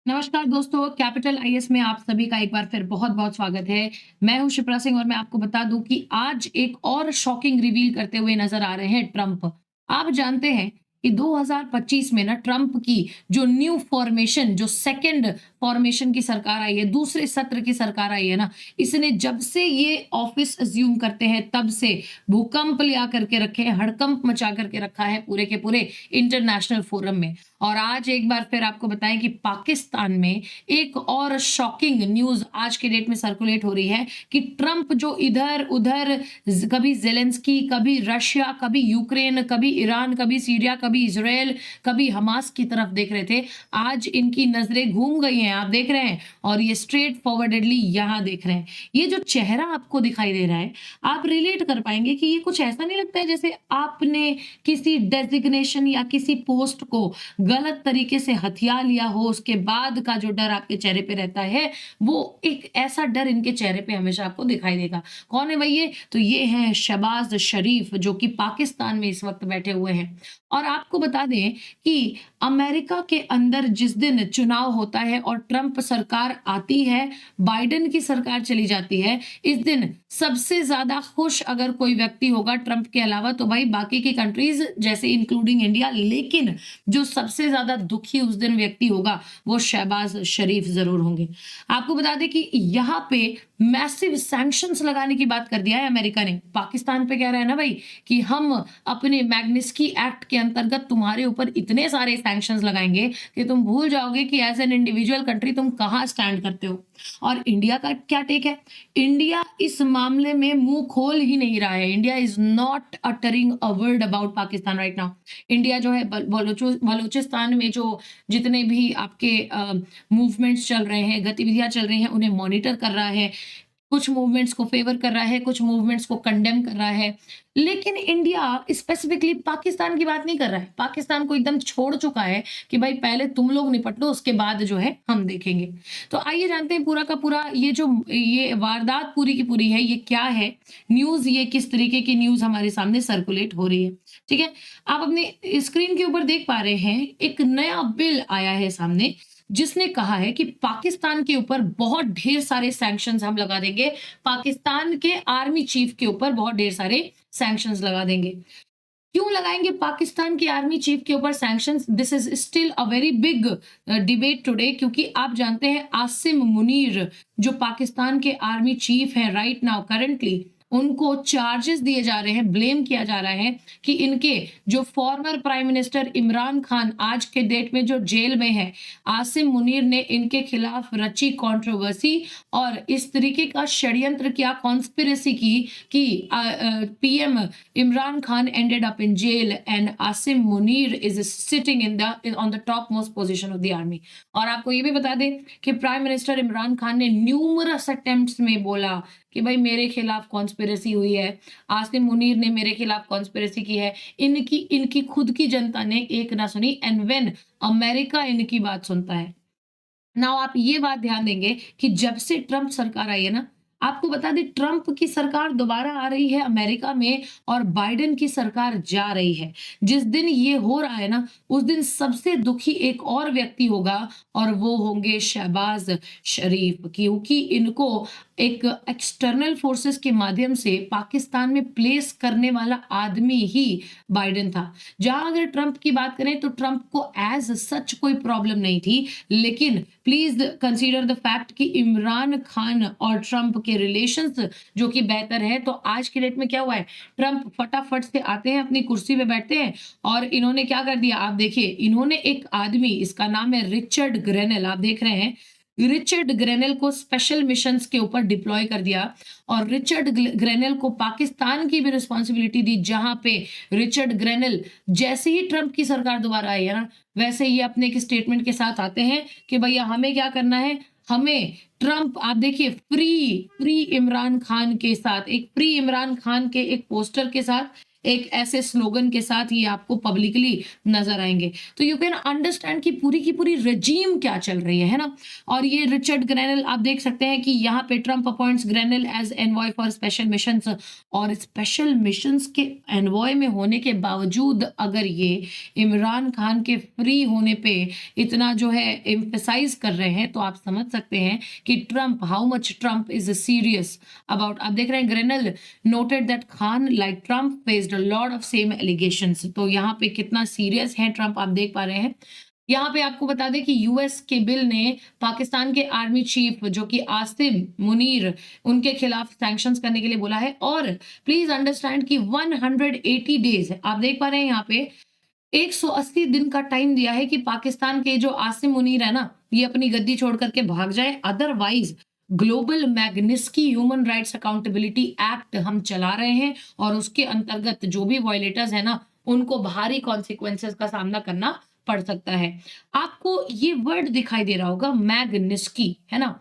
नमस्कार दोस्तों, capital IAS में आप सभी का एक बार फिर बहुत-बहुत स्वागत है। मैं हूं शिप्रा सिंह और मैं आपको बता दूं कि आज एक और शॉकिंग रिवील करते हुए नज़र आ रहे हैं ट्रंप। आप जानते हैं कि 2025 में ना ट्रंप की जो न्यू फॉर्मेशन जो सेकंड फॉर्मेशन की सरकार आई है, दूसरे सत्र की सरकार आई है ना, इसने जब से ये ऑफिस अज़्यूम करते हैं तब से भूकंप लिया करके रखे हैं, हड़कंप मचा करके रखा है पूरे के पूरे इंटरनेशनल फोरम में। और आज एक बार फिर आपको बताएं कि पाकिस्तान में एक और शॉकिंग न्यूज़ आज के डेट में सर्कुलेट हो रही है कि ट्रंप जो इधर-उधर कभी ज़ेलेंस्की, कभी रशिया, कभी यूक्रेन, कभी ईरान, कभी सीरिया, कभी इज़राइल, कभी हमास की तरफ देख रहे थे। आज इनकी नज़रें घूम गई हैं, आप देख रहे हैं और ये स्ट्रेट फॉरवर्डेडली यहाँ देख रहे हैं। ये जो चेहरा आपको दिखाई दे रहा है, आप रिलेट कर पाएँगे कि ये कुछ ऐसा नहीं लगता है जैसे आपने किसी डेज़िग्नेशन या किसी पोस्ट को गलत तरीके से हथिया लिया हो, उसके बाद का जो डर आपके चेहरे पे रहता है, वो एक ऐसा डर इनके चेहरे पे हमेशा आपको दिखाई देगा। कौन है भई ये? तो ये हैं शहबाज़ शरीफ जो कि पाकिस्तान में इस वक़्त बैठे हुए हैं। और आपको बता दें कि अमेरिका के अंदर जिस दिन चुनाव होता है और ट्रंप सरकार आती है, बाइडेन की सरकार चली जाती है, इस दिन सबसे ज़्यादा खुश अगर कोई व्यक्ति होगा ट्रंप के अलावा तो भाई बाकी की कंट्रीज़ जैसे इंक्लूडिंग इंडिया, लेकिन जो सबसे ज़्यादा दुखी उस दिन व्यक्ति होगा, वो शहबाज़ शरीफ ज़रूर होंगे। आपको बता दें कि यहाँ पे मैसिव सैंक्शंस लगाने की बात कर दिया है अमेरिका ने। पाकिस्तान पे कह रहा है ना भई कि हम अपने मैग्निस्की एक्ट के अंतर्गत तुम्हारे ऊपर इतने सारे सैंक्शंस लगाएँगे कि तुम भूल जाओगे कि एज़ एन इंडिविजुअल कंट्री तुम कहाँ स्टैंड करते हो। और इंडिया का क्या टेक है? इंडिया इस मामले में मुँह खोल ही नहीं रहा है। India is not uttering a word about Pakistan right now. India जो है बलूचिस्तान में जो जितने भी आपके मूवमेंट्स चल रहे हैं, गतिविधियाँ चल रही हैं, उन्हें मॉनिटर कर रहा है। कुछ मूवमेंट्स को फ़ेवर कर रहा है, कुछ मूवमेंट्स को कंडेम कर रहा है। लेकिन इंडिया स्पेसिफिकली पाकिस्तान की बात नहीं कर रहा है। पाकिस्तान को एकदम छोड़ चुका है कि भाई पहले तुम लोग निपट लो, उसके बाद जो है हम देखेंगे। तो आइए जानते हैं पूरा का पूरा ये वारदात पूरी की पूरी है, ये क्या है? न्यूज़ ये किस तरीके की न्यूज़ हमारे सामने सर्कुलेट हो रही है, ठीक है? आप अपने स्क्रीन के ऊपर देख पा रहे हैं, एक नया बिल आया है सामने, जिसने कहा है कि पाकिस्तान के ऊपर बहुत ढेर सारे सैंक्शंस हम लगा देंगे। पाकिस्तान के आर्मी चीफ के ऊपर बहुत ढेर सारे सैंक्शंस लगा देंगे। क्यों लगाएँगे पाकिस्तान की आर्मी चीफ के ऊपर sanctions? This is still a very big debate today, क्योंकि आप जानते हैं आसिम मुनीर जो पाकिस्तान के आर्मी चीफ हैं राइट नाउ करंटली, उनको चार्जेस दिए जा रहे हैं, ब्लेम किया जा रहा है कि इनके जो former prime minister Imran Khan आज के डेट में जो जेल में है, आसिम मुनीर ने इनके खिलाफ रची कंट्रोवर्सी और इस तरीके का षड्यंत्र किया, कॉन्स्पिरेसी की कि PM Imran Khan ended up in jail and Asim Munir is sitting on the topmost position of the army। और आपको ये भी बता दें कि प्राइम मिनिस्टर इमरान खान ने न्यूमरस अटेम्प्ट्स में बोला कि भाई मेरे खिलाफ कॉन्स्पिरेसी हुई है, आसिम मुनीर ने मेरे खिलाफ कॉन्स्पिरेसी की है। इनकी इनकी खुद की जनता ने एक ना सुनी एंड व्हेन अमेरिका इनकी बात सुनता है। नाउ आप ये बात ध्यान देंगे कि जब से ट्रंप सरकार आई है ना, आपको बता दें ट्रंप की सरकार दोबारा आ रही है अमेरिका में और बाइडेन की सरकार जा रही है। जिस दिन ये हो रहा है ना, उस दिन सबसे दुखी एक और व्यक्ति होगा और वो होंगे शहबाज़ शरीफ, क्योंकि इनको एक एक्सटर्नल फोर्सेस के माध्यम से पाकिस्तान में प्लेस करने वाला आदमी ही बाइडेन था। जहाँ अगर ट्रंप की बात करें तो ट्रंप को एज़ सच कोई प्रॉब्लम नहीं थी, लेकिन प्लीज़ कंसीडर द फैक्ट कि इमरान खान और ट्रंप के रिलेशंस जो कि बेहतर है, तो आज की डेट में क्या हुआ है, ट्रंप फटाफट से आते हैं, अपनी कुर्सी पे बैठते हैं और इन्होंने क्या कर दिया, आप देखिए, इन्होंने एक आदमी, इसका नाम है रिचर्ड ग्रेनेल, आप देख रहे हैं, रिचर्ड ग्रेनेल को स्पेशल मिशंस के ऊपर डिप्लॉय कर दिया और रिचर्ड ग्रेनेल को पाकिस्तान की भी रिस्पॉन्सिबिलिटी दी, जहां पे रिचर्ड ग्रेनेल जैसे ही ट्रंप की सरकार दोबारा आई है ना, वैसे ही अपने एक स्टेटमेंट के साथ आते हैं कि भैया हमें क्या करना है, हमें ट्रंप, आप देखिए, फ्री फ्री इमरान खान के साथ, एक फ्री इमरान खान के एक पोस्टर के साथ एक ऐसे स्लोगन के साथ ये आपको पब्लिकली नज़र आएँगे। तो यू कैन अंडरस्टैंड कि पूरी की पूरी रेजीम क्या चल रही है ना? और ये रिचर्ड ग्रेनेल आप देख सकते हैं कि यहाँ पे Trump appoints Grenell as envoy for special missions, और स्पेशल मिशंस के एनवॉय में होने के बावजूद अगर ये इमरान खान के फ्री होने पे इतना जो है एम्फसाइज कर रहे हैं, तो आप समझ सकते हैं कि Trump, how much Trump is serious about. आप देख रहे हैं granal noted that Khan like Trump faced a lot of same allegations. तो यहाँ पे कितना सीरियस है ट्रम्प आप देख पा रहे हैं। यहाँ पे आपको बता दें कि यूएस के बिल ने पाकिस्तान के आर्मी चीफ जो कि आसिम मुनीर, उनके खिलाफ सैंक्शंस करने के लिए बोला है। और प्लीज अंडरस्टैंड कि 180 डेज आप देख पा रहे हैं यहाँ पे 180 दिन का टाइम दिया है कि पाकिस्तान के जो आसिम मुनीर है ना, ये अपनी गद्दी छोड़ करके भाग जाए, otherwise global मैग्निस्की human rights accountability act हम चला रहे हैं, और उसके अंतर्गत जो भी वायलेटर्स है ना, उनको भारी कॉन्सिक्वेंसेस का सामना करना पड़ सकता है। आपको ये वर्ड दिखाई दे रहा होगा मैग्निस्की, है ना?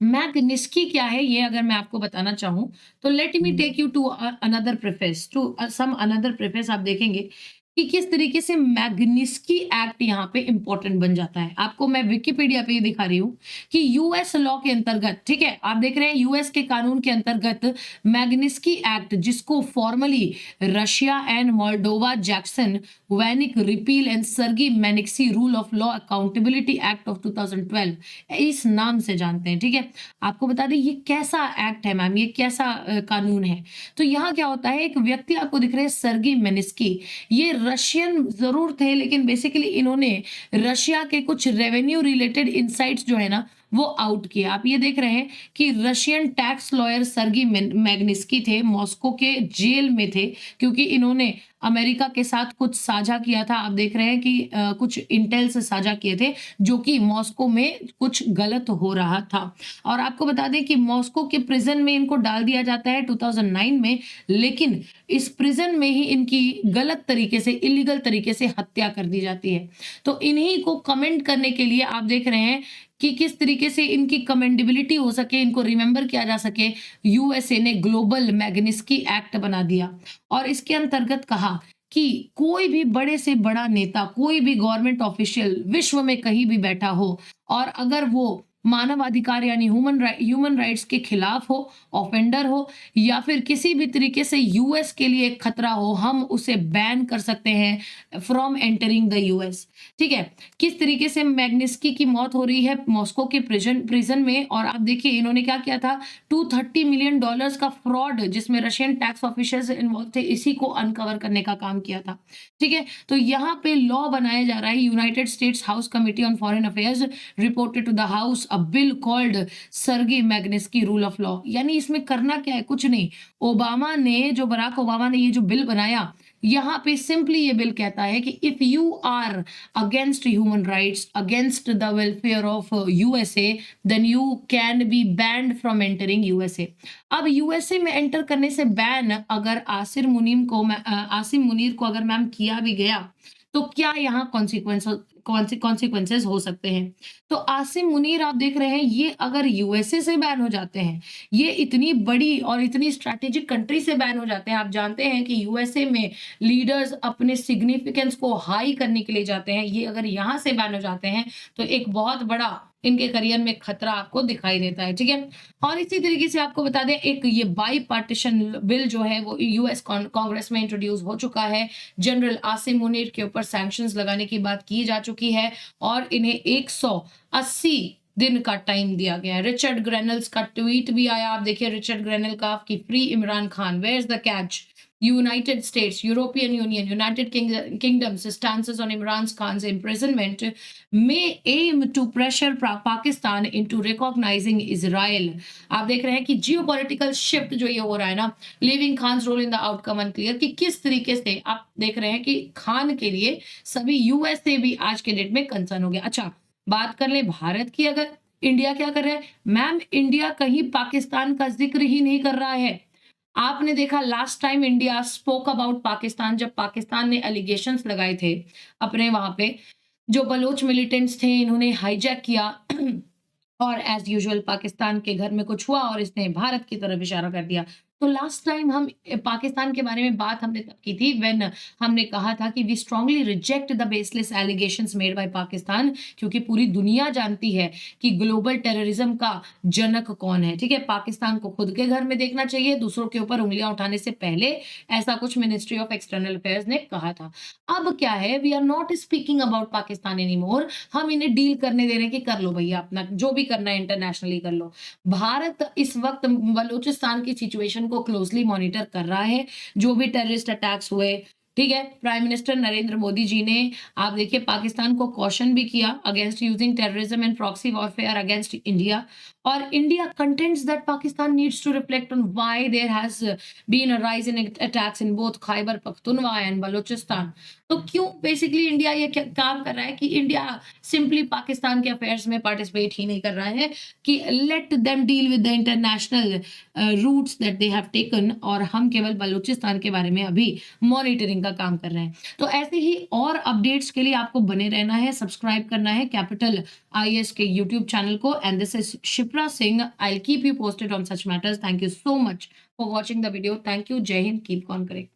मैग्निस्की क्या है ये अगर मैं आपको बताना चाहूँ, तो let me take you to another preface, to some another preface. आप देखेंगे कि किस तरीके से मैग्निस्की एक्ट यहाँ पे इंपॉर्टेंट बन जाता है। आपको मैं विकिपीडिया पे ये दिखा रही हूँ कि यूएस लॉ के अंतर्गत, ठीक है, आप देख रहे हैं यूएस के कानून के अंतर्गत मैग्निस्की एक्ट, जिसको formally Russia and Moldova Jackson Vanik repeal and Sergei Magnitsky rule of law accountability act of 2012 इस नाम से जानते हैं, ठीक है। आपको बता दें ये कैसा एक्ट है मैम, ये कैसा कानून है। तो यहाँ क्या होता है, एक व्यक्ति आपको दिख रहे हैं सर्गी मेनिस्की, ये रशियन जरूर थे, लेकिन बेसिकली इन्होंने रशिया के कुछ रेवेन्यू रिलेटेड इनसाइट्स जो है ना वो आउट किया। आप ये देख रहे हैं कि रशियन टैक्स लॉयर सर्गी मैग्निस्की थे, मॉस्को के जेल में थे, क्योंकि इन्होंने अमेरिका के साथ कुछ साझा किया था। आप देख रहे हैं कि कुछ इंटेल से साझा किए थे, जो कि मॉस्को में कुछ गलत हो रहा था। और आपको बता दें कि मॉस्को के प्रिजन में इनको डाल दिया जाता है 2009 में, लेकिन इस प्रिजन में ही इनकी गलत तरीके से, इलीगल तरीके से हत्या कर दी जाती है। तो इन्हीं को कमेंट करने के लिए आप देख रहे हैं कि किस तरीके से इनकी कमेंडेबिलिटी हो सके, इनको रिमेंबर किया जा सके, यूएसए ने ग्लोबल मैग्निस्की एक्ट बना दिया। और इसके अंतर्गत कहा कि कोई भी बड़े से बड़ा नेता, कोई भी गवर्नमेंट ऑफिशियल विश्व में कहीं भी बैठा हो, और अगर वो मानवाधिकार यानी ह्यूमन राइट्स के खिलाफ हो, ऑफेंडर हो, या फिर किसी भी तरीके से यूएस के लिए एक खतरा हो, हम उसे बैन कर सकते हैं फ्रॉम एंटरिंग द यूएस। ठीक है, किस तरीके से मैग्निस्की की मौत हो रही है मॉस्को के प्रिजन में। और आप देखिए इन्होंने क्या किया था, $230 मिलियन का फ्रॉड, जिसमें रशियन टैक्स ऑफिसर्स इन्वॉल्व थे, इसी को अनकवर करने का काम किया था। ठीक है, तो यहाँ पे लॉ बनाया जा रहा है। United States House Committee on Foreign Affairs reported to the House a bill called Sergei Magnitsky rule of law. यानी इसमें करना क्या है, कुछ नहीं। ओबामा ने, जो बराक ओबामा ने ये जो बिल बनाया, यहाँ पे सिंपली ये बिल कहता है कि if you are against human rights, against the welfare of USA, then you can be banned from entering USA. अब यूएसए में एंटर करने से बैन अगर आसिम मुनीर को अगर मैम किया भी गया, तो क्या यहाँ कॉन्सिक्वेंसेस हो सकते हैं। तो आसिम मुनीर आप देख रहे हैं, ये अगर यूएसए से बैन हो जाते हैं, ये इतनी बड़ी और इतनी स्ट्रैटेजिक कंट्री से बैन हो जाते हैं। आप जानते हैं कि यूएसए में लीडर्स अपने सिग्निफिकेंस को हाई करने के लिए जाते हैं, ये अगर यहाँ से बैन हो जाते हैं तो एक बहुत बड़ा इनके करियर में खतरा आपको दिखाई देता है। ठीक है, और इसी तरीके से आपको बता दें, एक ये बाई पार्टीशन बिल जो है वो यूएस कांग्रेस में इंट्रोड्यूस हो चुका है। जनरल आसिम मुनीर के ऊपर सैंक्शंस लगाने की बात की जा चुकी है, और इन्हें 180 दिन का टाइम दिया गया है। रिचर्ड ग्रेनल्स का ट्वीट भी आया, आप देखिए रिचर्ड ग्रेनल का, कि free Imran Khan, where is the catch, United States, European Union, United Kingdom's stances on Imran Khan's imprisonment may aim to pressure Pakistan into recognizing Israel। आप देख रहे हैं कि जियोपॉलिटिकल शिफ्ट जो ये हो रहा है ना, leaving Khan's role in the outcome unclear, कि किस तरीके से आप देख रहे हैं कि खान के लिए सभी यूएस से भी आज के डेट में कंसर्न हो गया। अच्छा, बात कर ले भारत की, अगर इंडिया क्या कर रहा है मैम, इंडिया कहीं पाकिस्तान का जिक्र ही नहीं कर रहा है। आपने देखा last time India spoke about Pakistan, जब पाकिस्तान ने एलिगेशंस लगाए थे अपने वहां पे, जो बलोच मिलिटेंट्स थे इन्होंने हाईजैक किया और एज यूजुअल पाकिस्तान के घर में कुछ हुआ और इसने भारत की तरफ इशारा कर दिया। तो लास्ट टाइम हम पाकिस्तान के बारे में बात हमने तब की थी व्हेन हमने कहा था कि we strongly reject the baseless allegations made by Pakistan, क्योंकि पूरी दुनिया जानती है कि ग्लोबल टेररिज्म का जनक कौन है, ठीक है? पाकिस्तान को खुद के घर में देखना चाहिए, दूसरों के ऊपर उँगलियाँ उठाने से पहले, ऐसा कुछ मिनिस्ट्री ऑफ एक्सटर्नल अफेयर्स ने कहा था। अब क्या है, we are not speaking about Pakistan anymore, हम इन्हें डील करने दे रहे हैं कि कर लो भैया अपना, जो भी करना है इंटरनेशनली कर लो। भारत इस वक़्त बलूचिस्तान की सिचुएशन को क्लोज़ली मॉनिटर कर रहा है। जो भी टेररिस्ट अटैक्स हुए, ठीक है? प्राइम मिनिस्टर नरेंद्र मोदी जी ने, आप देखिए, पाकिस्तान को कॉशन भी किया against using terrorism and proxy warfare against India, और India contends that Pakistan needs to reflect on why there has been a rise in attacks in both Khyber Pakhtunkhwa and Balochistan. तो क्यों बेसिकली इंडिया ये क्या काम कर रहा है कि इंडिया सिंपली पाकिस्तान के अफेयर्स में पार्टिसिपेट ही नहीं कर रहा है, कि let them deal with the international routes that they have taken, और हम केवल बलूचिस्तान के बारे में अभी मॉनिटरिंग का काम कर रहे हैं। तो ऐसे ही और अपडेट्स के लिए आपको बने रहना है, सब्सक्राइब करना है कैपिटल आईएएस के यूट्यूब चैनल को। And this is Shipra Singh, I will keep you posted on such matters. Thank you so much for watching the video. Thank you. जय हिंद। Keep on correct.